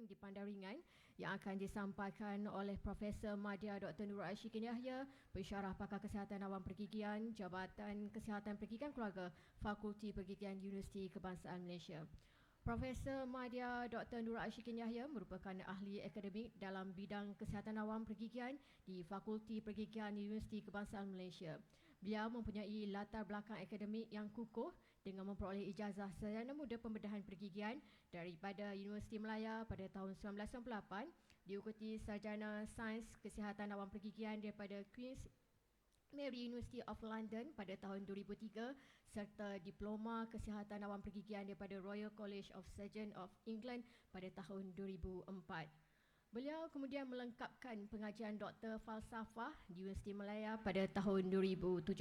penting dipandang ringan yang akan disampaikan oleh Profesor Madya Dr. Nurul Ashikin Yahya, pensyarah pakar kesihatan awam pergigian, Jabatan Kesihatan Pergigian Keluarga, Fakulti Pergigian Universiti Kebangsaan Malaysia. Profesor Madya Dr. Nurul Ashikin Yahya merupakan ahli akademik dalam bidang kesihatan awam pergigian di Fakulti Pergigian Universiti Kebangsaan Malaysia. Beliau mempunyai latar belakang akademik yang kukuh dengan memperoleh ijazah sarjana muda pembedahan pergigian daripada Universiti Malaya pada tahun 1998, diikuti sarjana sains kesihatan awam pergigian daripada Queen's Mary University of London pada tahun 2003 serta diploma kesihatan awam pergigian daripada Royal College of Surgeons of England pada tahun 2004. Beliau kemudian melengkapkan pengajian Doktor Falsafah di Universiti Malaya pada tahun 2017.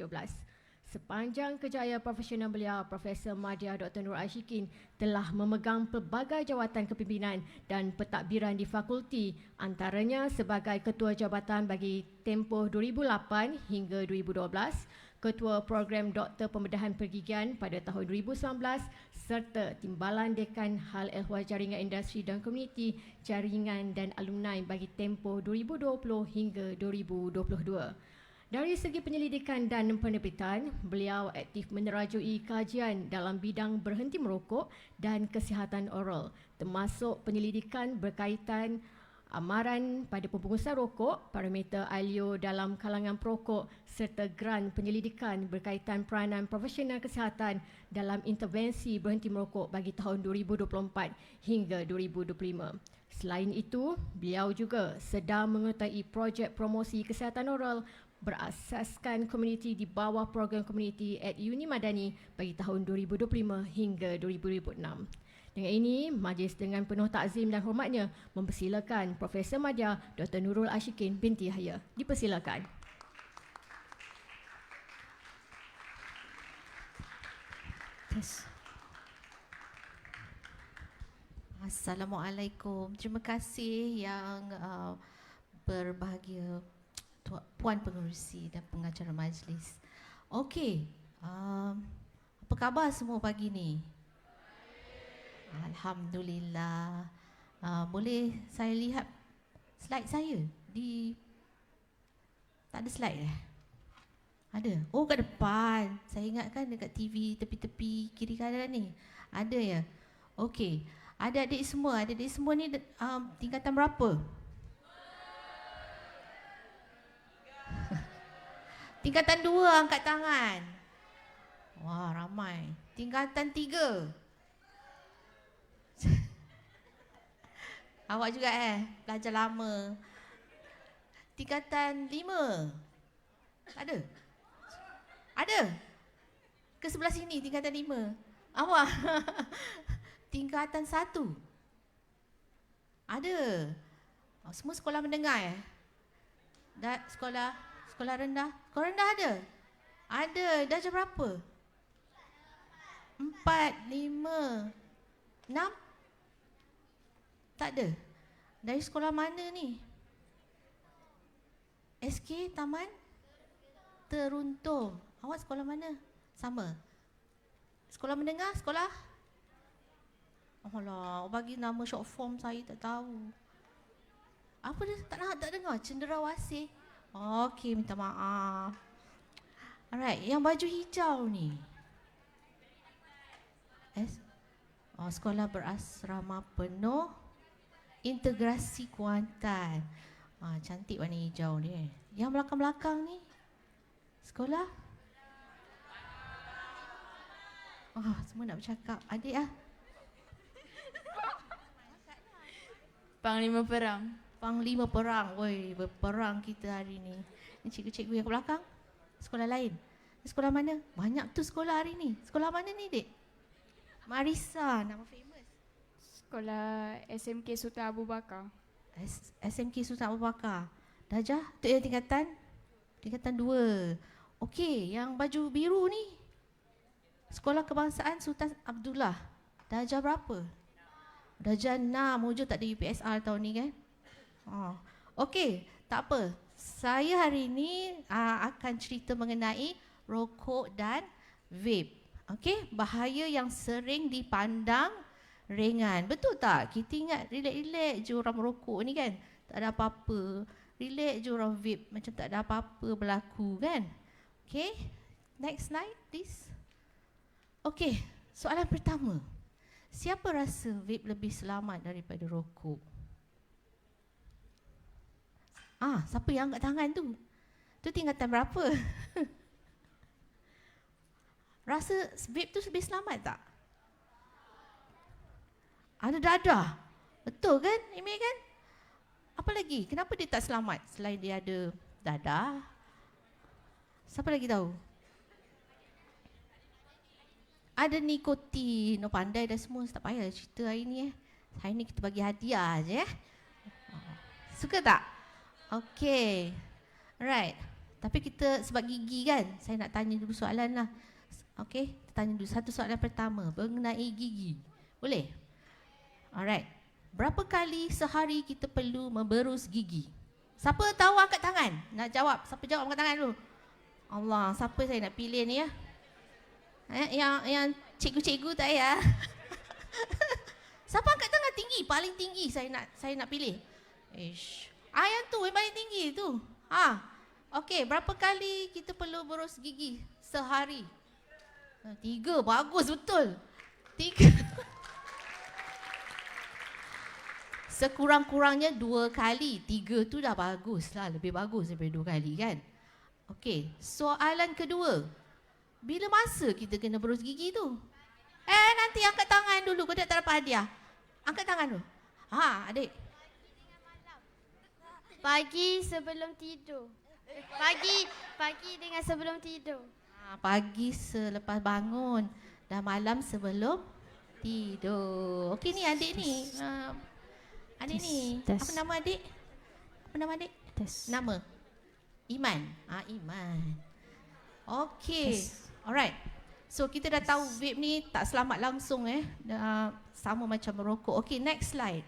Sepanjang kejayaan profesional beliau, Profesor Madya Dr. Nurul Ashikin telah memegang pelbagai jawatan kepimpinan dan pentadbiran di fakulti, antaranya sebagai Ketua Jabatan bagi tempoh 2008 hingga 2012, Ketua Program Doktor Pembedahan Pergigian pada tahun 2019 serta Timbalan Dekan Hal Ehwal Jaringan Industri dan Komuniti, Jaringan dan Alumni bagi tempoh 2020 hingga 2022. Dari segi penyelidikan dan penerbitan, beliau aktif menerajui kajian dalam bidang berhenti merokok dan kesihatan oral, termasuk penyelidikan berkaitan amaran pada pembungkusan rokok, parameter ILO dalam kalangan perokok serta grant penyelidikan berkaitan peranan profesional kesihatan dalam intervensi berhenti merokok bagi tahun 2024 hingga 2025. Selain itu, beliau juga sedang menyertai projek promosi kesihatan oral berasaskan komuniti di bawah program komuniti at Uni Madani bagi tahun 2025 hingga 2026. Dengan ini, majlis dengan penuh takzim dan hormatnya mempersilakan Profesor Madya Dr. Nurul Ashikin binti Yahya. Dipersilakan. Assalamualaikum. Terima kasih yang berbahagia Puan Pengerusi dan pengacara majlis. Okey, apa khabar semua pagi ni? Alhamdulillah. Boleh saya lihat slide saya? Tak ada slide Ada? Oh, kat depan. Saya ingatkan dekat TV tepi-tepi kiri kanan ni. Ada ya? Okey. Adik-adik semua ni tingkatan berapa? Tingkatan 2 angkat tangan. Wah, ramai. Tingkatan 3. Awak juga belajar lama. Tingkatan 5. Tak ada? Ada? Ke sebelah sini tingkatan 5. Awak? Tingkatan 1. Ada? Semua sekolah mendengar Sekolah rendah? Sekolah rendah ada? Ada. Darjah berapa? 4, 5, 6? Tak ada. Dari sekolah mana ni? SK Taman Teruntum. Awak sekolah mana? Sama. Sekolah mendengar? Sekolah? Alah, bagi nama short form saya tak tahu. Apa dia tak dengar? Cenderawasih. Okey, minta maaf. Alright, yang baju hijau ni. Sekolah berasrama penuh integrasi Kuantan. Cantik warna hijau ni. Yang belakang-belakang ni. Sekolah? Semua nak bercakap. Adik Panglima Perang. Panglima Perang. Woi, berperang kita hari ni. Ini cikgu-cikgu yang ke belakang? Sekolah lain? Sekolah mana? Banyak tu sekolah hari ni. Sekolah mana ni, Dek? Marisa, nama famous. Sekolah SMK Sultan Abu Bakar. SMK Sultan Abu Bakar. Darjah? Tu yang tingkatan? Tingkatan 2. Okey, yang baju biru ni? Sekolah Kebangsaan Sultan Abdullah. Darjah berapa? Darjah 6. Wujud tak ada UPSR tahun ni kan? Okey, tak apa. Saya hari ini akan cerita mengenai rokok dan vape. Okey, bahaya yang sering dipandang ringan. Betul tak? Kita ingat relax-relax je orang merokok ni kan. Tak ada apa-apa. Relax je orang vape macam tak ada apa-apa berlaku kan. Okay, next slide please. Okay, soalan pertama. Siapa rasa vape lebih selamat daripada rokok? Siapa yang angkat tangan tu? Tu tingkatan berapa? Rasa vape tu lebih selamat tak? Ada dadah. Betul kan, Amy kan? Apa lagi? Kenapa dia tak selamat selain dia ada dadah? Siapa lagi tahu? Ada nikotin. Pandai dah semua. Tak payah cerita hari ni. Hari ni kita bagi hadiah je. Suka tak? Okay. Alright. Tapi kita sebab gigi kan, saya nak tanya dulu soalan lah. Okay, kita tanya dulu satu soalan pertama mengenai gigi. Boleh? Alright. Berapa kali sehari kita perlu memberus gigi? Siapa tahu angkat tangan? Nak jawab. Siapa jawab angkat tangan dulu? Allah, siapa saya nak pilih ni ya? Yang cikgu-cikgu tak ya? Siapa angkat tangan tinggi? Paling tinggi saya nak pilih. Yang tu yang paling tinggi tu. Okey, berapa kali kita perlu berus gigi sehari? 3, bagus betul. 3. Sekurang-kurangnya 2 kali. 3 tu dah bagus lah. Lebih bagus daripada 2 kali kan. Okey, soalan kedua. Bila masa kita kena berus gigi tu? Nanti angkat tangan dulu. Kau tak dapat hadiah. Angkat tangan dulu. Adik. Pagi sebelum tidur. Pagi dengan sebelum tidur. Pagi selepas bangun dan malam sebelum tidur. Okey ni adik ni. Adik ni. Apa nama adik? Apa nama adik? Nama? Iman. Iman. Okey. Alright. So kita dah tahu vape ni tak selamat langsung sama macam merokok. Okey, next slide.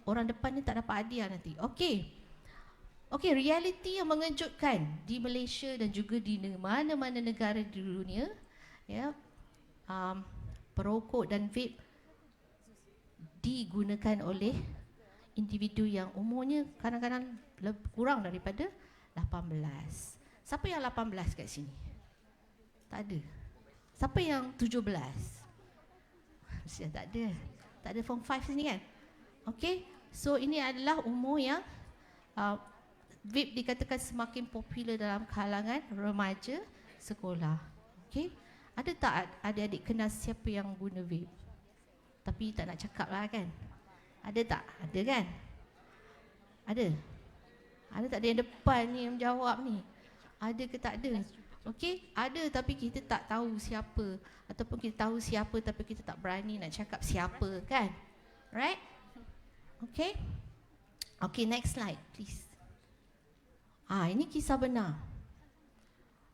Orang depan ni tak dapat hadiah nanti. Okey, realiti yang mengejutkan di Malaysia dan juga di mana-mana negara di dunia, ya, perokok dan vape digunakan oleh individu yang umurnya kadang-kadang kurang daripada 18. Siapa yang 18 kat sini? Tak ada. Siapa yang 17? Mesti tak ada. Tak ada form 5 sini kan? Okey, so ini adalah umur yang vape dikatakan semakin popular dalam kalangan remaja sekolah. Okey, ada tak adik-adik kenal siapa yang guna vape? Tapi tak nak cakap lah kan? Ada tak? Ada kan? Ada? Ada tak ada yang depan ni yang menjawab ni? Ada ke tak ada? Okey, ada tapi kita tak tahu siapa. Ataupun kita tahu siapa tapi kita tak berani nak cakap siapa kan? Right? Okay. Okay, next slide please. Ini kisah benar.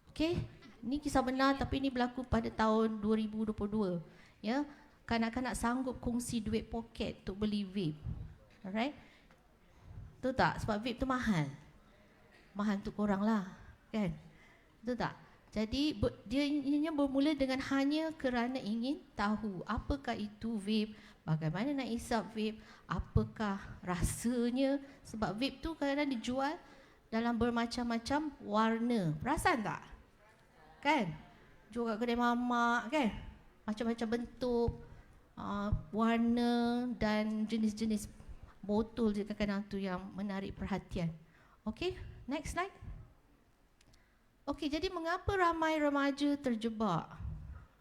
Okay, ini kisah benar tapi ini berlaku pada tahun 2022. Ya, kanak-kanak sanggup kongsi duit poket untuk beli vape. Alright. Betul tak? Sebab vape tu mahal. Mahal untuk korang lah, kan? Betul tak? Jadi dia bermula dengan hanya kerana ingin tahu apakah itu vape, bagaimana nak isap vape, apakah rasanya. Sebab vape tu kadang-kadang dijual dalam bermacam-macam warna. Perasan tak? Kan? Jual kat kedai mamak kan? Macam-macam bentuk, warna dan jenis-jenis botol je kadang-kadang tu yang menarik perhatian. Okey, next slide. Okey, jadi mengapa ramai remaja terjebak?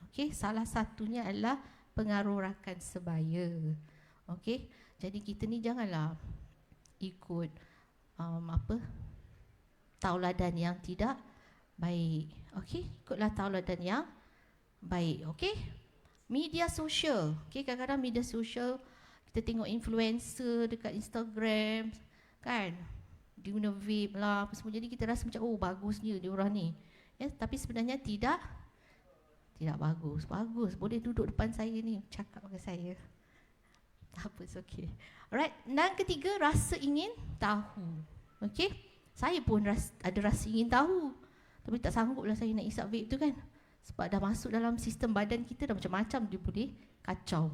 Okey, salah satunya adalah pengaruh rakan sebaya. Okey, jadi kita ni janganlah ikut tauladan yang tidak baik. Okey, ikutlah tauladan yang baik. Okey, media sosial. Okey, kadang-kadang media sosial kita tengok influencer dekat Instagram, kan? Dia guna vape lah apa semua. Jadi kita rasa macam bagusnya dia orang ni. Ya, tapi sebenarnya tidak bagus. Bagus. Boleh duduk depan saya ni cakap dengan saya. Tak apa, it's okay. Alright. Dan ketiga, rasa ingin tahu. Okay. Saya pun ada rasa ingin tahu. Tapi tak sanggup lah saya nak isap vape tu kan. Sebab dah masuk dalam sistem badan kita dah macam-macam dia boleh kacau.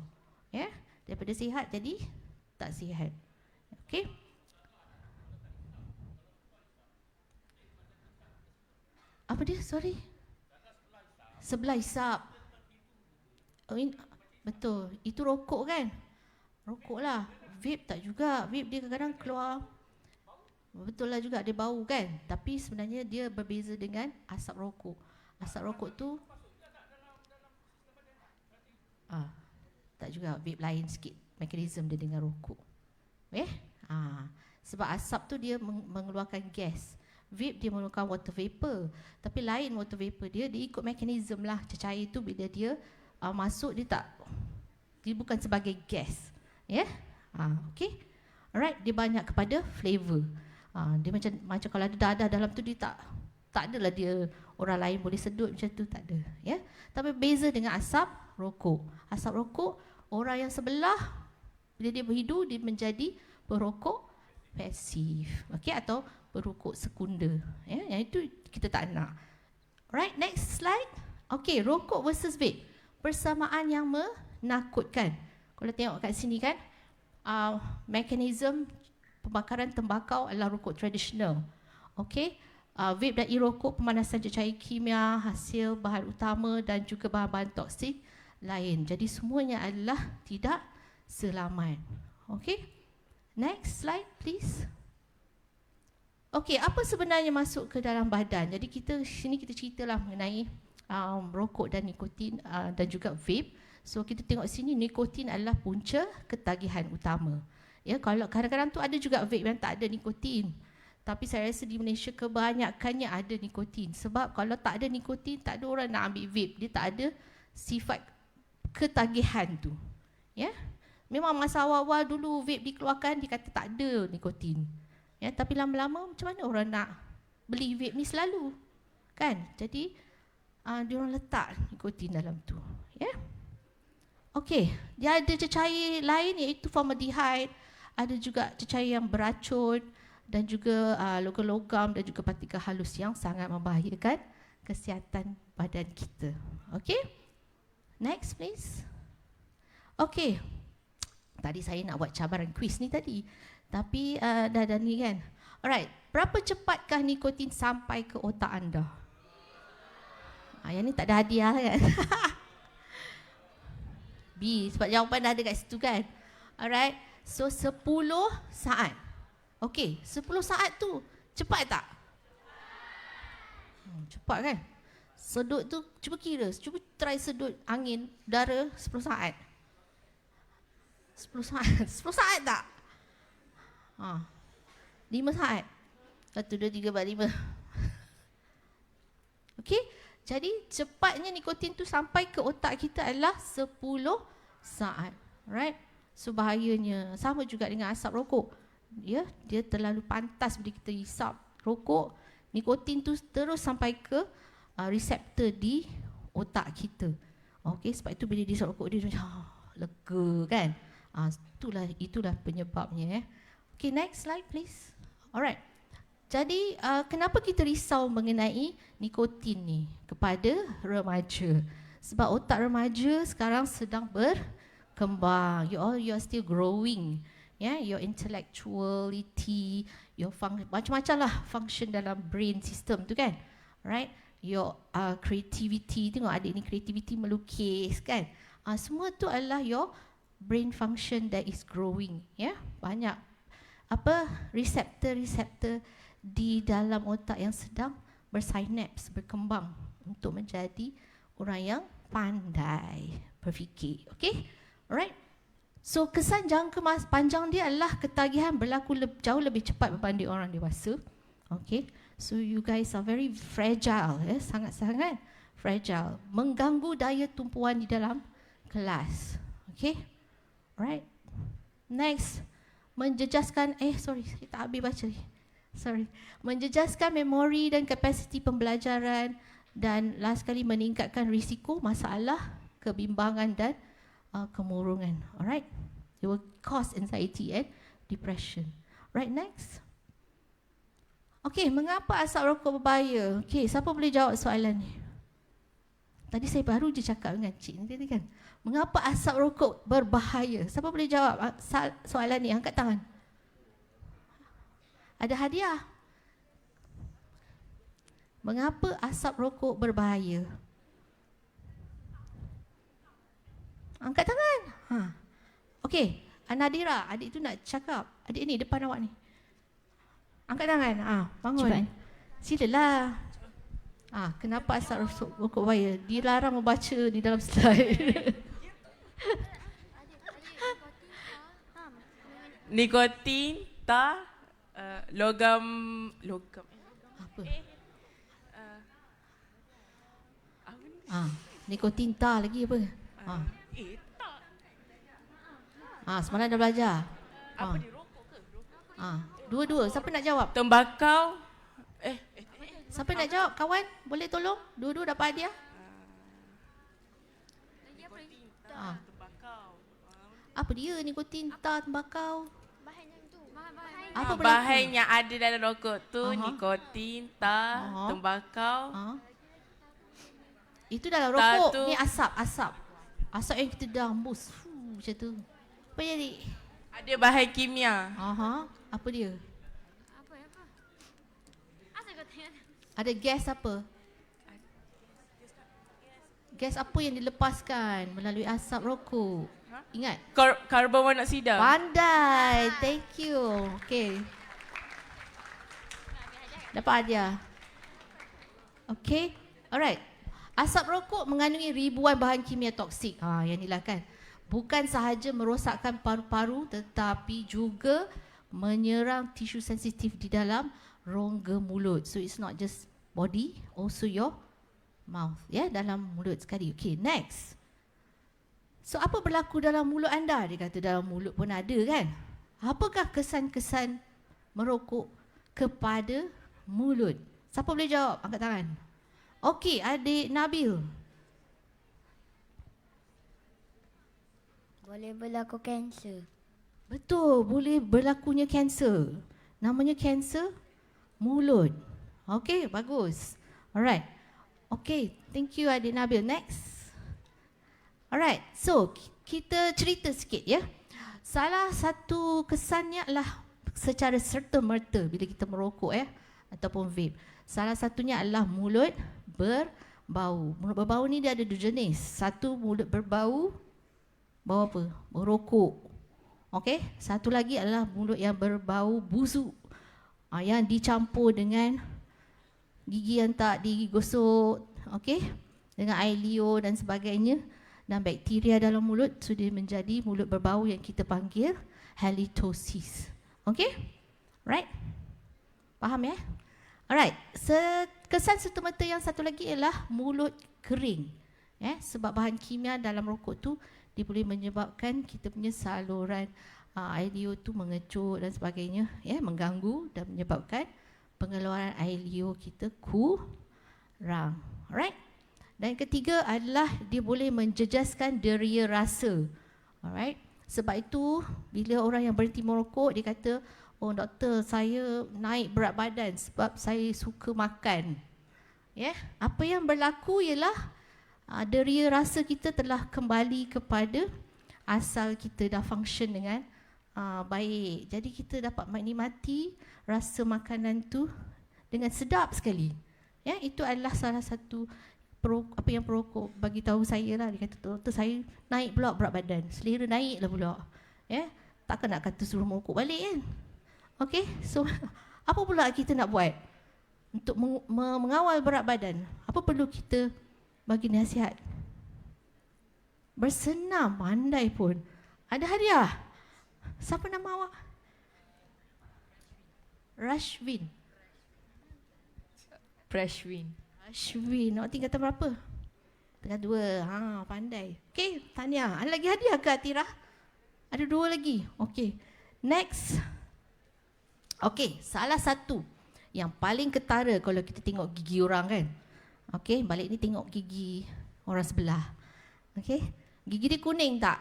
Ya, daripada sihat jadi tak sihat. Okey. Apa dia? Sorry. Sebelah hisap. Oh, betul. Itu rokok kan? Rokok lah. Vape tak juga. Vape dia kadang-kadang keluar. Betul lah juga dia bau kan. Tapi sebenarnya dia berbeza dengan asap rokok. Asap rokok tu tak juga, vape lain sikit mekanisme dia dengan rokok. Sebab asap tu dia mengeluarkan gas. Vape dia mengeluarkan water vapor. Tapi lain water vapor dia ikut mekanisme lah. Cecair tu bila dia masuk dia bukan sebagai gas. Okay. Alright, dia banyak kepada flavor. Dia macam kalau ada dadah dalam tu dia tak adalah dia orang lain boleh sedut macam tu, tak ada. Tapi beza dengan asap rokok. Asap rokok orang yang sebelah bila dia berhidu dia menjadi perokok pasif, atau perokok sekunder. Yang itu kita tak nak. Alright, next slide. Okay, rokok versus vape. Persamaan yang menakutkan. Kalau tengok kat sini kan, mekanisme pembakaran tembakau adalah rokok tradisional. Okay, vape dan e-rokok pemanasan cecair kimia, hasil bahan utama dan juga bahan-bahan toksik lain. Jadi semuanya adalah tidak selamat. Okay, next slide please. Okay, apa sebenarnya masuk ke dalam badan? Jadi sini kita ceritalah mengenai rokok dan nikotin dan juga vape. So kita tengok sini, nikotin adalah punca ketagihan utama. Kalau kadang-kadang tu ada juga vape yang tak ada nikotin. Tapi saya rasa di Malaysia kebanyakannya ada nikotin. Sebab kalau tak ada nikotin, tak ada orang nak ambil vape. Dia tak ada sifat ketagihan tu. Memang masa awal-awal dulu vape dikeluarkan, dia kata tak ada nikotin. Tapi lama-lama macam mana orang nak beli vape ni selalu? Kan? Jadi dia orang letak nikotin dalam tu. Okey, dia ada cecair lain iaitu formaldehyde, ada juga cecair yang beracun dan juga logam-logam dan juga partikel halus yang sangat membahayakan kesihatan badan kita. Okey. Next please. Okey. Tadi saya nak buat cabaran kuis ni tadi. Tapi dah ni kan. Alright, berapa cepatkah nikotin sampai ke otak anda? Yang ni tak ada hadiah kan? B, sebab jawapan dah ada kat situ kan. Alright, so 10 saat. Okey, 10 saat tu cepat tak? Cepat kan? Sedut tu, cuba kira, cuba try sedut angin, udara 10 saat. 10 saat, 10 saat tak? 5 saat. 1, 2, 3, 4, 5. Okey, jadi cepatnya nikotin tu sampai ke otak kita adalah 10 saat. Right? So bahayanya sama juga dengan asap rokok. Dia terlalu pantas bila kita hisap rokok, nikotin tu terus sampai ke reseptor di otak kita. Okey, sebab itu bila dia hisap rokok dia macam lega kan. Itulah penyebabnya. Okay, next slide please. Alright. Jadi kenapa kita risau mengenai nikotin ni kepada remaja? Sebab otak remaja sekarang sedang berkembang. You are still growing. Your intellectuality, your macam-macam lah function dalam brain system tu kan. Right? Your creativity, tengok adik ni creativity melukis kan. Semua tu adalah your brain function that is growing. Banyak reseptor-reseptor di dalam otak yang sedang bersinaps, berkembang untuk menjadi orang yang pandai berfikir. Okay? Alright? So kesan jangka panjang dia adalah ketagihan berlaku jauh lebih cepat berbanding orang dewasa. Okay? So you guys are very fragile, sangat-sangat fragile. Mengganggu daya tumpuan di dalam kelas. Okay? Alright? Next. Menjejaskan, sorry, saya tak habis baca ni. Sorry. Menjejaskan memori dan kapasiti pembelajaran dan last sekali meningkatkan risiko masalah kebimbangan dan kemurungan. Alright? It will cause anxiety and depression. Right, next. Okay, mengapa asap rokok berbahaya? Okay, siapa boleh jawab soalan ni? Tadi saya baru je cakap dengan cik ni tadi kan. Mengapa asap rokok berbahaya? Siapa boleh jawab soalan ni? Angkat tangan. Ada hadiah. Mengapa asap rokok berbahaya? Angkat tangan. Okey, Nadira, adik tu nak cakap. Adik ni depan awak ni. Angkat tangan. Bangun. Cepat. Silalah. Kenapa asap rokok berbahaya? Dilarang membaca di dalam slide. Nikotin, tar, logam Apa? Nikotin tar lagi apa? Semalam dah belajar. Apa dia, rokok ke? Dua-dua. Siapa nak jawab? Tembakau. Siapa nak jawab? Kawan, boleh tolong? Dua-dua dapat hadiah. Tembakau. Apa dia nikotin, tar, tembakau? Bahan yang tu. Apa Bahan yang ada dalam rokok tu nikotin, tar, Aha. tembakau. Itu dalam Tar rokok. tu- Ni asap. Asap yang kita dah hembus. Macam tu. Apa jadi? Ada bahan kimia. Apa dia? Apa? Asal kau tengok? Ada gas apa? Gas apa yang dilepaskan melalui asap rokok? Ingat? Karbon monoksida. Pandai. Thank you. Okay. Dapat hadiah. Okay. Alright. Asap rokok mengandungi ribuan bahan kimia toksik. Yang inilah kan. Bukan sahaja merosakkan paru-paru tetapi juga menyerang tisu sensitif di dalam rongga mulut. So it's not just body, also your mouth. Dalam mulut sekali. Okay, next. So apa berlaku dalam mulut anda? Dia kata dalam mulut pun ada kan? Apakah kesan-kesan merokok kepada mulut? Siapa boleh jawab? Angkat tangan. Okey, adik Nabil. Boleh berlaku kanser. Betul, boleh berlakunya kanser. Namanya kanser mulut. Okey, bagus. Alright. Okey, thank you adik Nabil. Next. Alright, so kita cerita sikit ya. Salah satu kesannya adalah secara serta-merta bila kita merokok ataupun vape. Salah satunya adalah mulut berbau. Mulut berbau ni dia ada dua jenis. Satu mulut berbau, bau apa? Bau rokok. Okey, satu lagi adalah mulut yang berbau busuk. Yang dicampur dengan gigi yang tak digosok, okey, dengan air liur dan sebagainya dan bakteria dalam mulut sudah menjadi mulut berbau yang kita panggil halitosis. Okey? Right? Faham ya? Alright. Kesan serta-merta yang satu lagi ialah mulut kering. Sebab bahan kimia dalam rokok tu dia boleh menyebabkan kita punya saluran air liur tu mengecut dan sebagainya, mengganggu dan menyebabkan pengeluaran air liur kita kurang. Alright? Dan ketiga adalah dia boleh menjejaskan deria rasa. Alright? Sebab itu bila orang yang berhenti merokok dia kata, "Oh doktor, saya naik berat badan sebab saya suka makan." Apa yang berlaku ialah deria rasa kita telah kembali kepada asal kita dah function dengan baik. Jadi kita dapat menikmati rasa makanan tu dengan sedap sekali. Itu adalah salah satu apa yang perokok bagi tahu saya lah. Dia kata, "Doktor, saya naik pula berat badan. Selera naik lah pula." Takkan nak kata suruh merokok balik kan? Okay, so apa pula kita nak buat untuk mengawal berat badan? Apa perlu kita bagi nasihat? Bersenam, pandai pun. Ada hadiah. Siapa nama awak? Rashwin. Prashwin. Rashwin, awak tingkatan berapa? Tingkatan 2. Pandai. Okey, tahniah. Ada lagi hadiah ke Atira? Ada 2 lagi. Okey. Next. Okey, salah satu yang paling ketara kalau kita tengok gigi orang kan. Okey, balik ni tengok gigi orang sebelah. Okey. Gigi dia kuning tak?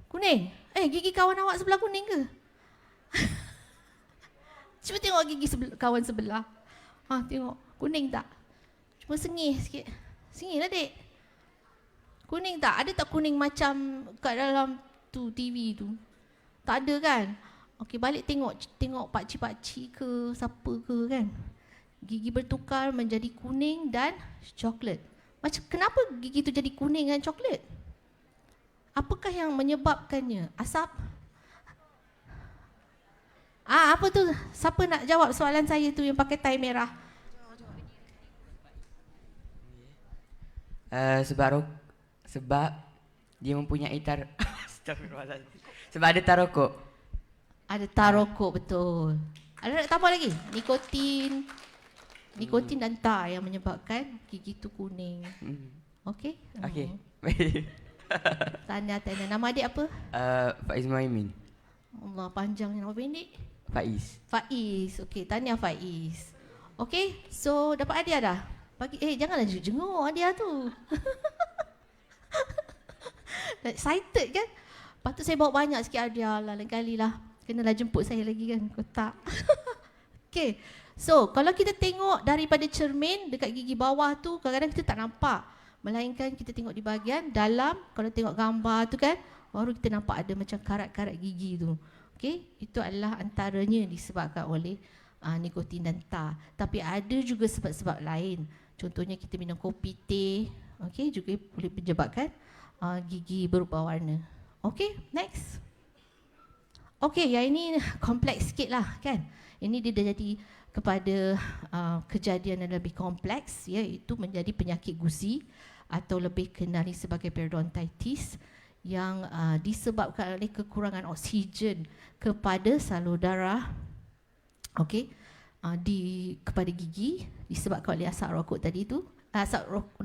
Kuning? Gigi kawan awak sebelah kuning ke? Cuba tengok gigi kawan sebelah. Tengok, kuning tak? Cuma sengih sikit. Singgihlah, Dek. Kuning tak? Ada tak kuning macam kat dalam tu TV tu? Tak ada kan? Okey, balik tengok pakcik-pakcik ke, siapa ke kan? Gigi bertukar menjadi kuning dan coklat. Macam kenapa gigi tu jadi kuning dan coklat? Apakah yang menyebabkannya? Asap? Apa tu? Siapa nak jawab soalan saya tu yang pakai tie merah? Sebab dia mempunyai Astagfirullahaladzim. Sebab ada tar rokok. Ada tar rokok, betul. Ada nak tambah lagi? Nikotin dan tar yang menyebabkan gigi tu kuning. Okey? Okey. Tahniah. Nama adik apa? Faiz Muhaimin. Allah, panjang nama pendek. Faiz. Okey, tahniah Faiz. Okey, so dapat hadiah dah? Janganlah jenguk hadiah tu. Excited kan? Patut saya bawa banyak sikit hadiah lah, lain kali lah. Kenalah jemput saya lagi kan, kotak. Okey, so kalau kita tengok daripada cermin dekat gigi bawah tu, kadang-kadang kita tak nampak. Melainkan kita tengok di bahagian dalam, kalau tengok gambar tu kan, baru kita nampak ada macam karat-karat gigi tu. Okey, itu adalah antaranya disebabkan oleh nikotin dan tar. Tapi ada juga sebab-sebab lain. Contohnya kita minum kopi, teh, okey, juga boleh menyebabkan gigi berubah warna. Okey, next. Okey, yang ini kompleks sikit lah kan. Ini dia dah jadi kepada kejadian yang lebih kompleks, iaitu menjadi penyakit gusi atau lebih kenali sebagai periodontitis yang disebabkan oleh kekurangan oksigen kepada salur darah, okey, kepada gigi disebabkan oleh asap rokok tadi tu,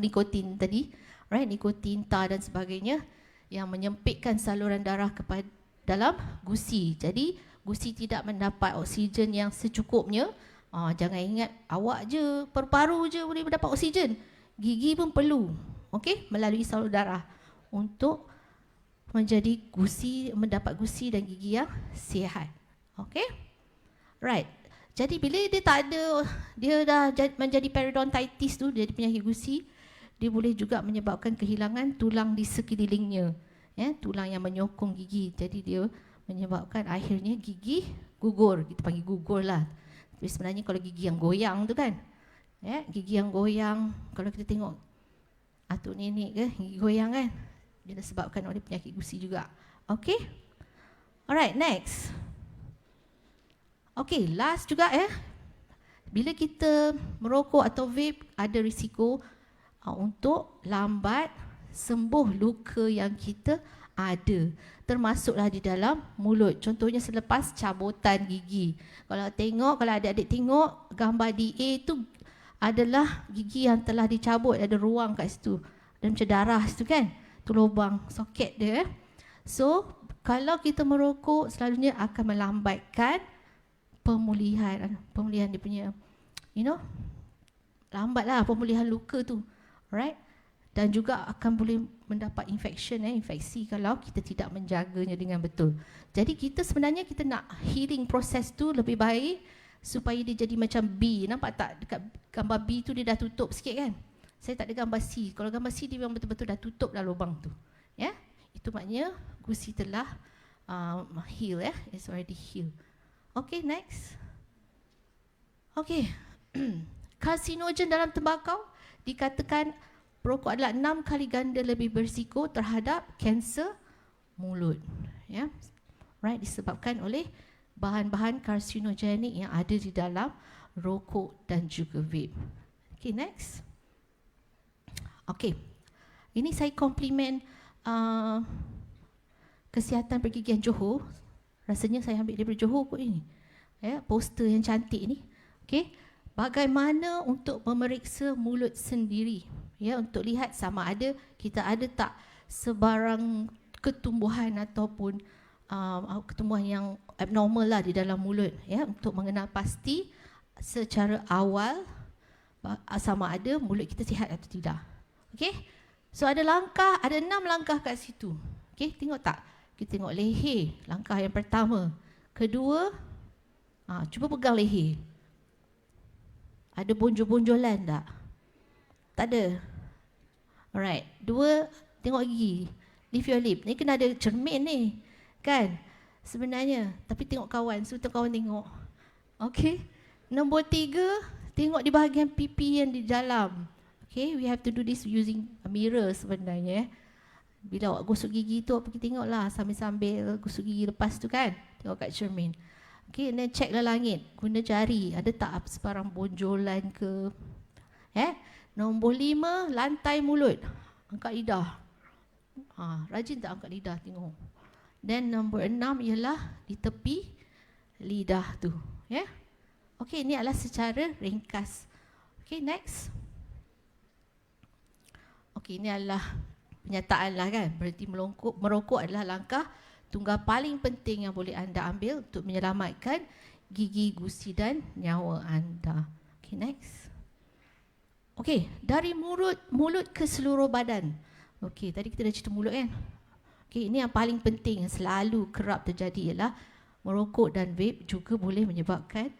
nikotin tadi, right, nikotin, tar dan sebagainya yang menyempitkan saluran darah kepada dalam gusi. Jadi gusi tidak mendapat oksigen yang secukupnya. Jangan ingat awak je, paru-paru je boleh mendapat oksigen. Gigi pun perlu, okey, melalui salur darah untuk menjadi gusi, mendapat gusi dan gigi yang sihat. Okey? Right. Jadi bila dia tak ada, dia dah menjadi periodontitis tu, jadi penyakit gusi, dia boleh juga menyebabkan kehilangan tulang di sekelilingnya. Tulang yang menyokong gigi. Jadi dia menyebabkan akhirnya gigi gugur. Kita panggil gugur lah. Tapi sebenarnya kalau gigi yang goyang tu kan, gigi yang goyang, kalau kita tengok atuk nenek ke, gigi goyang kan, dia disebabkan oleh penyakit gusi juga. Okay? Alright, next. Okay, last juga bila kita merokok atau vape, ada risiko untuk lambat sembuh luka yang kita ada, termasuklah di dalam mulut. Contohnya selepas cabutan gigi. Kalau adik-adik tengok gambar DA tu adalah gigi yang telah dicabut, ada ruang kat situ. Ada macam darah situ kan? Tu lubang soket dia. So, kalau kita merokok selalunya akan melambatkan pemulihan dia punya, lambatlah pemulihan luka tu. Alright? Dan juga akan boleh mendapat infeksi kalau kita tidak menjaganya dengan betul. Jadi sebenarnya kita nak healing proses tu lebih baik supaya dia jadi macam B. Nampak tak dekat gambar B tu dia dah tutup sikit kan? Saya tak ada gambar C. Kalau gambar C dia memang betul-betul dah tutup dah lubang tu. Itu maknanya gusi telah heal, it's already healed. Okay, next. Okay. Karsinogen dalam tembakau dikatakan perokok adalah 6 kali ganda lebih berisiko terhadap kanser mulut. Right, disebabkan oleh bahan-bahan karsinogenik yang ada di dalam rokok dan juga vape. Okay, next. Okay. Ini saya komplimen Kesihatan Pergigian Johor. Rasanya saya ambil daripada Johor kot ini. Poster yang cantik ni. Okay. Bagaimana untuk memeriksa mulut sendiri. Untuk lihat sama ada kita ada tak sebarang ketumbuhan ataupun ketumbuhan yang abnormal lah di dalam mulut. Untuk mengenal pasti secara awal sama ada mulut kita sihat atau tidak. Okay. So ada 6 langkah kat situ. Okay, tengok tak? Kita tengok leher, langkah yang pertama. Kedua, cuba pegang leher. Ada bonjol-bonjolan tak? Tak ada. Alright. 2, tengok gigi. Lift your lip. Ni kena ada cermin ni. Kan? Sebenarnya. Tapi tengok kawan. Sebetulnya kawan tengok. Okay. Nombor 3, tengok di bahagian pipi yang di dalam. Okay. We have to do this using a mirror sebenarnya. Bila awak gosok gigi tu, awak pergi tengoklah sambil-sambil gosok gigi lepas tu kan. Tengok kat cermin. Okay. And then checklah langit. Guna jari. Ada tak sebarang bonjolan ke? Nombor 5, lantai mulut. Angkat lidah. Rajin tak angkat lidah, tengok. Dan nombor 6 ialah di tepi lidah tu. Okey, ini adalah secara ringkas. Okey, next. Okey, ini adalah penyataan lah kan. Berarti merokok adalah langkah tunggal paling penting yang boleh anda ambil untuk menyelamatkan gigi, gusi dan nyawa anda. Okey, next. Okey, dari mulut ke seluruh badan. Okey, tadi kita dah cerita mulut kan. Okey, ini yang paling penting yang selalu kerap terjadi ialah merokok dan vape juga boleh menyebabkan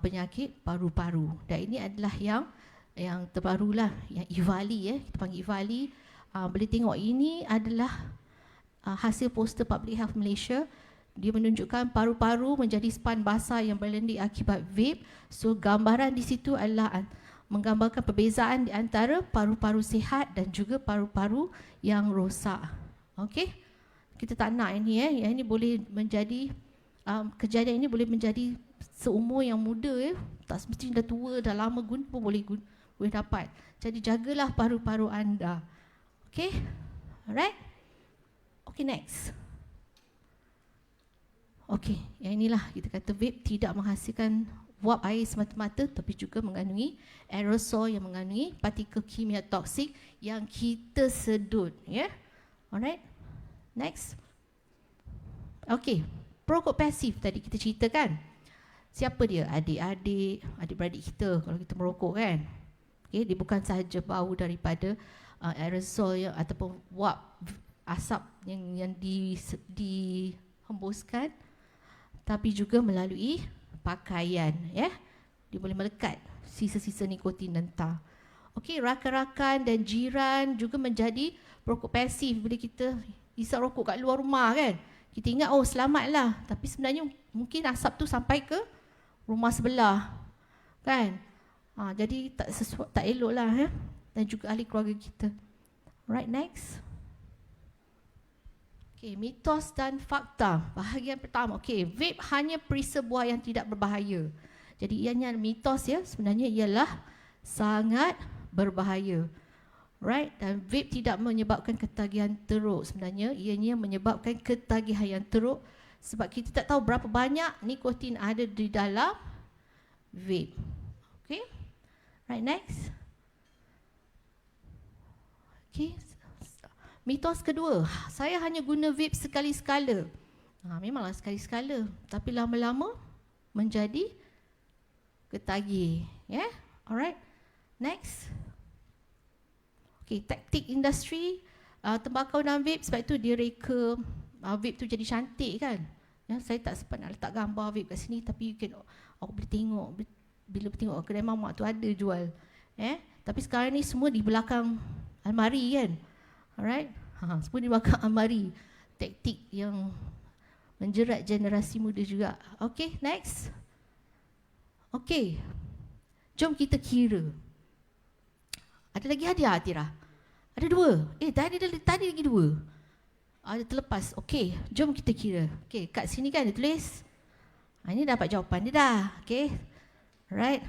penyakit paru-paru. Dan ini adalah yang terbarulah, yang IVALI kita panggil IVALI. Boleh tengok ini adalah hasil poster Public Health Malaysia. Dia menunjukkan paru-paru menjadi span basah yang berlendir akibat vape. So gambaran di situ adalah menggambarkan perbezaan di antara paru-paru sihat dan juga paru-paru yang rosak. Okey? Kita tak nak ini Yang ini boleh menjadi kejadian ini boleh menjadi seumur yang muda Tak semestinya dah tua, dah lama guna pun boleh dapat. Jadi jagalah paru-paru anda. Okey? Alright? Okey, next. Okey, yang inilah kita kata vape tidak menghasilkan wap air semata-mata tapi juga mengandungi aerosol yang mengandungi partikel kimia toksik yang kita sedut. Alright. Next. Okey, perokok pasif tadi kita ceritakan. Siapa dia? Adik-adik, adik-beradik kita kalau kita merokok kan. Okey, dia bukan sahaja bau daripada aerosol yang ataupun wap asap yang dihembuskan tapi juga melalui pakaian. Dia boleh melekat sisa-sisa nikotin dan tar. Okey, rakan-rakan dan jiran juga menjadi perokok pasif bila kita isap rokok kat luar rumah kan. Kita ingat selamatlah, tapi sebenarnya mungkin asap tu sampai ke rumah sebelah. Kan? Jadi tak eloklah dan juga ahli keluarga kita. Right, next. Okey, mitos dan fakta. Bahagian pertama, okey, vape hanya perisa buah yang tidak berbahaya. Jadi ianya mitos sebenarnya ialah sangat berbahaya. Right? Dan vape tidak menyebabkan ketagihan teruk. Sebenarnya ianya menyebabkan ketagihan yang teruk sebab kita tak tahu berapa banyak nikotin ada di dalam vape. Okey? Right, next. Okey. Mitos kedua, saya hanya guna vape sekali-sekala. Memanglah sekali-sekala, tapi lama-lama menjadi ketagih. Alright. Next. Okay, taktik industri tembakau dan vape, sebab itu dia reka vape tu jadi cantik kan. Saya tak sempat nak letak gambar vape kat sini, tapi aku boleh tengok bila tengok kedai mamak tu ada jual. Tapi sekarang ni semua di belakang almari kan. Alright, semua di belakang almari. Taktik yang menjerat generasi muda juga. Okay, next. Okay, jom kita kira. Ada lagi hadiah Atira? Ada 2. Tadi lagi 2. Ada terlepas. Okay, jom kita kira. Okay, kat sini kan dia tulis. Ini dapat jawapan dia dah. Okay, right.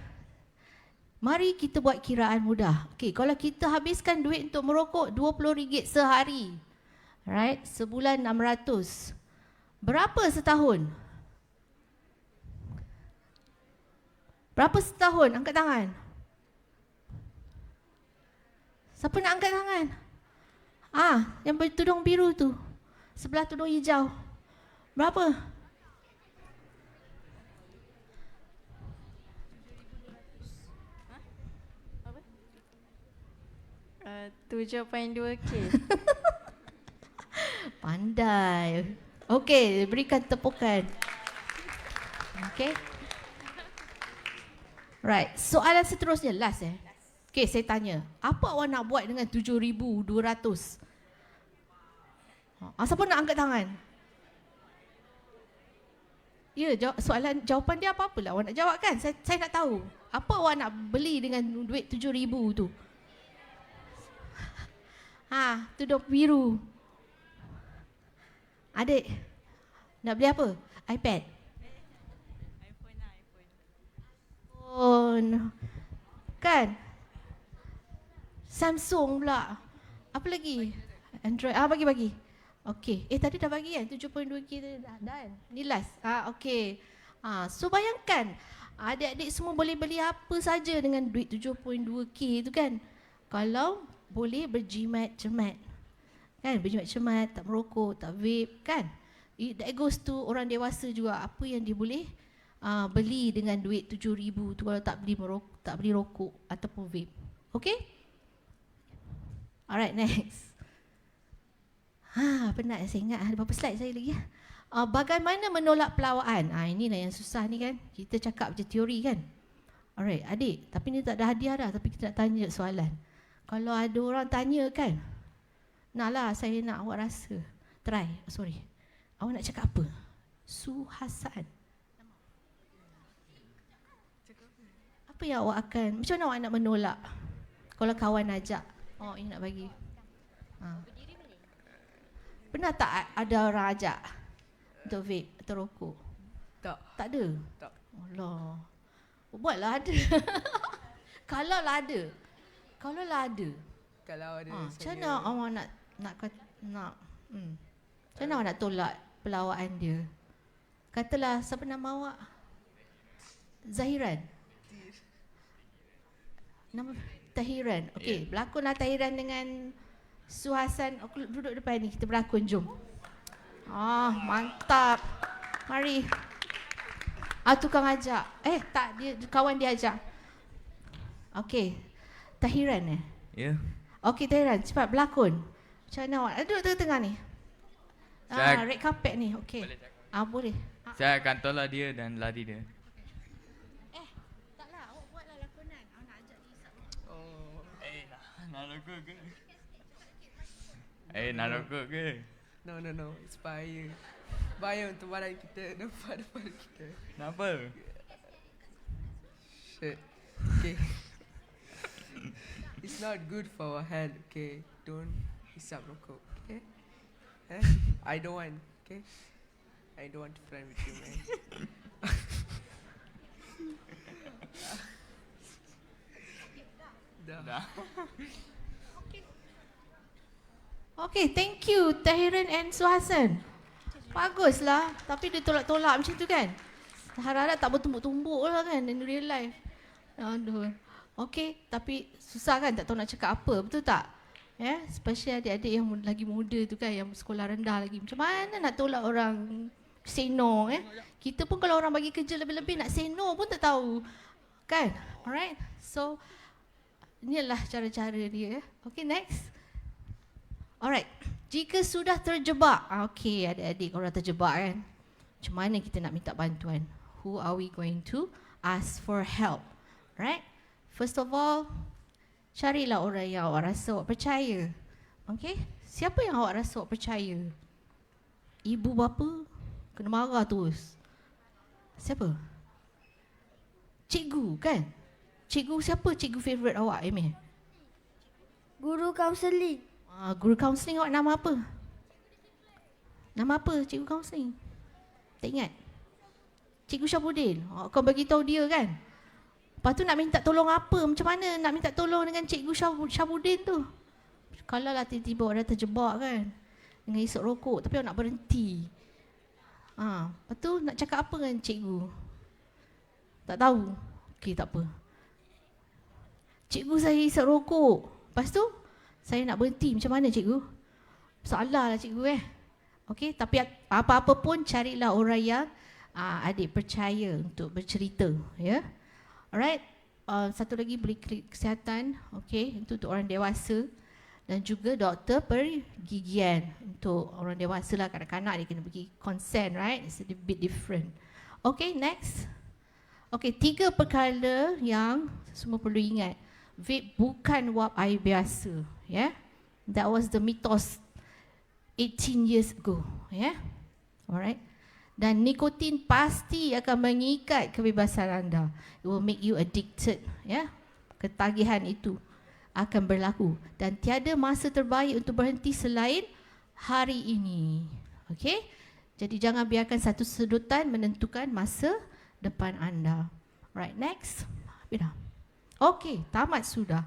Mari kita buat kiraan mudah. Okey, kalau kita habiskan duit untuk merokok RM20 sehari. Right? Sebulan 600. Berapa setahun? Berapa setahun? Angkat tangan. Siapa nak angkat tangan? Yang bertudung biru tu. Sebelah tudung hijau. Berapa? 7.2K. Pandai. Okey, berikan tepukan. Okey. Right, soalan seterusnya, last Okey, saya tanya. Apa awak nak buat dengan 7,200? Siapa nak angkat tangan? Ya, jawapan dia apa-apalah awak nak jawab kan? Saya nak tahu. Apa awak nak beli dengan duit 7,000 tu? Tudung biru. Adik, nak beli apa? iPad? iPhone. Kan? Samsung pula. Apa lagi? Android. Bagi. Okey. Tadi dah bagi kan? 7.2K tu dah kan? Ni last. Okey. So bayangkan, adik-adik semua boleh beli apa saja dengan duit 7.2K tu kan? Kalau boleh berjimat-jemat. Kan? Berjimat-jemat, tak merokok, tak vape kan? That goes to orang dewasa juga. Apa yang dia boleh beli dengan duit 7,000 tu kalau tak beli rokok ataupun vape. Okey? Alright, next. Penat saya ingat. Ada berapa slide saya lagi? Bagaimana menolak pelawaan? Inilah yang susah ni kan. Kita cakap je teori kan. Alright, adik. Tapi ni tak ada hadiah dah. Tapi kita nak tanya soalan. Kalau ada orang tanya kan. Naklah saya nak awak rasa. Try. Sorry. Awak nak cakap apa? Suhasan. Apa yang awak akan, macam mana awak nak menolak? Kalau kawan ajak. Ini nak bagi. Pernah tak ada orang ajak untuk vape atau rokok? Tak. Tak ada? Tak. Allah. Buatlah ada. Kalau lah ada. Kalau ada Macam mana awak nak macam mana awak nak tolak pelawaan dia? Katalah, siapa nama awak? Zahiran? Nama Tahiran. Okey, berlakonlah Tahiran dengan Suhasan. Aku duduk depan ni, kita berlakon, jom. Mantap. Mari. Tukang ajak. Tak, dia kawan dia ajak. Okey. Tahiran Ya. Okey, Tahiran, cepat berlakon. Macam mana awak? Duduk tengah-tengah ni. Red carpet ni. Okey. Boleh. Saya akan tolak dia dan lari dia. Taklah, awak buatlah lakonan. Awak nak ajak dia isap. Nak rokok ke? Nak rokok ke? No. It's bahaya. Bahaya untuk badan kita. Nampak depan kita. Kenapa? Shit. Okay. It's not good for our health. Okay. Don't hisap rokok. Okay. I don't want. Okay. I don't want to friend with you, man. Dah. Okey, thank you Tahiran and Suhasan. Baguslah, tapi dia tolak-tolak macam tu kan. Harap-harap tak bertumbuk-tumbuk lah kan in real life. Aduh. Okey, tapi susah kan, tak tahu nak cakap apa, betul tak? Especially adik-adik yang lagi muda tu kan, yang sekolah rendah lagi. Macam mana nak tolak orang say no Kita pun kalau orang bagi kerja lebih-lebih nak say no pun tak tahu. Kan? Alright. So inilah cara-cara dia. Okay, next. Alright. Jika sudah terjebak. Okay, adik-adik orang terjebak kan. Macam mana kita nak minta bantuan? Who are we going to ask for help? Right? First of all, carilah orang yang awak rasa awak percaya. Okay? Siapa yang awak rasa awak percaya? Ibu bapa? Kena marah terus. Siapa? Cikgu kan? Cikgu siapa cikgu favourite awak, Emil? Guru kaunseling. Guru kaunseling awak nama apa? Nama apa cikgu kaunseling? Tak ingat? Cikgu Syabudin. Kau bagi tahu dia kan? Lepas tu nak minta tolong apa? Macam mana nak minta tolong dengan cikgu Syabudin tu? Kalau lah tiba-tiba orang terjebak kan dengan isap rokok, tapi awak nak berhenti. Lepas tu nak cakap apa dengan cikgu? Tak tahu. Okey, tak apa. Cikgu saya isap rokok. Lepas tu saya nak berhenti. Macam mana cikgu? Salah lah cikgu Okey, tapi apa-apa pun carilah orang yang adik percaya untuk bercerita, ya. Alright. Satu lagi beli klik kesihatan, okey, itu untuk orang dewasa, dan juga doktor pergigian untuk orang dewasa lah. Kanak-kanak dia kena pergi consent, right? It's a bit different. Okay, next. Okay, 3 perkara yang semua perlu ingat. vape bukan wap air biasa, ya. That was the mythos 18 years ago, ya. Alright. Dan nikotin pasti akan mengikat kebebasan anda. It will make you addicted, ya. Ketagihan itu akan berlaku dan tiada masa terbaik untuk berhenti selain hari ini. Okey? Jadi jangan biarkan satu sedutan menentukan masa depan anda. Right, next. Bina. Okey, tamat sudah.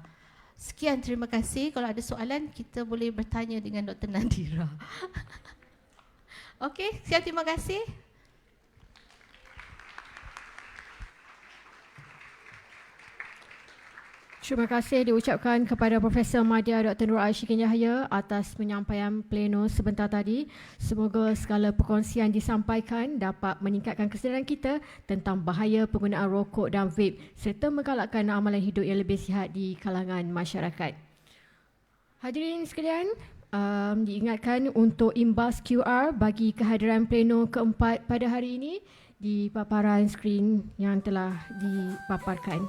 Sekian, terima kasih. Kalau ada soalan, kita boleh bertanya dengan Dr. Nadira. Okey, sekian, terima kasih. Terima kasih diucapkan kepada Profesor Madya Dr. Nur Aisyikin Yahya atas penyampaian pleno sebentar tadi. Semoga segala perkongsian disampaikan dapat meningkatkan kesedaran kita tentang bahaya penggunaan rokok dan vape serta menggalakkan amalan hidup yang lebih sihat di kalangan masyarakat. Hadirin sekalian, diingatkan untuk imbas QR bagi kehadiran pleno keempat pada hari ini di paparan skrin yang telah dipaparkan.